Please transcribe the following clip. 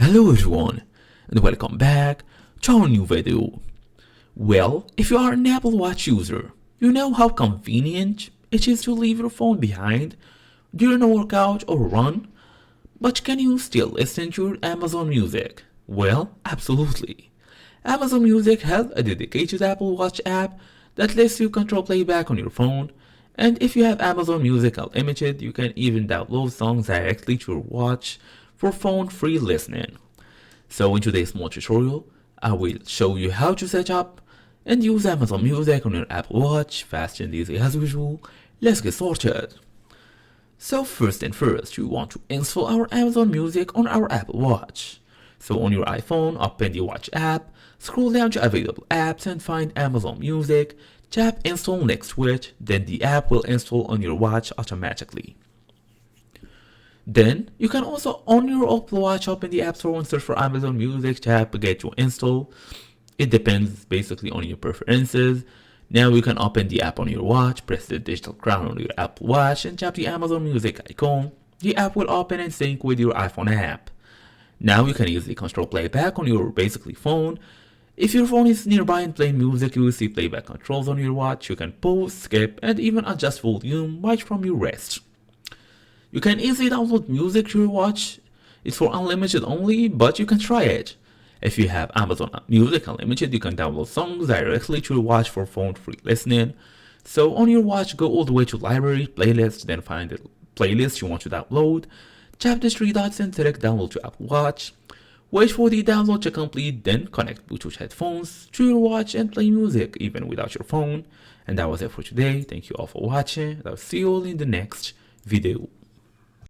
Hello everyone, and welcome back to our new video. Well, if you are an Apple Watch user, you know how convenient it is to leave your phone behind during a workout or run, but can you still listen to your Amazon Music? Well, absolutely. Amazon Music has a dedicated Apple Watch app that lets you control playback on your phone, and if you have Amazon Music Unlimited, you can even download songs directly to your watch for phone-free listening. So in today's small tutorial, I will show you how to set up and use Amazon Music on your Apple Watch, fast and easy as usual. Let's get started. So first and first, you want to install our Amazon Music on our Apple Watch. So on your iPhone, open the Watch app, scroll down to available apps and find Amazon Music, tap install next to it, then the app will install on your watch automatically. Then you can also on your Apple Watch open the App Store and search for Amazon Music, tap get to install. It depends basically on your preferences. Now you can open the app on your watch, press the digital crown on your Apple Watch and tap the Amazon Music icon. The app will open and sync with your iPhone app. Now you can easily control playback on your basically phone. If your phone is nearby and playing music, you will see playback controls on your watch. You can pause, skip, and even adjust volume right from your wrist. You can easily download music to your watch. It's for unlimited only, but you can try it. If you have Amazon Music Unlimited, you can download songs directly to your watch for phone-free listening. So on your watch, go all the way to Library, Playlist, then find the playlist you want to download. Tap the three dots and select Download to Apple Watch. Wait for the download to complete, then connect Bluetooth headphones to your watch and play music even without your phone. And that was it for today. Thank you all for watching. I'll see you all in the next video.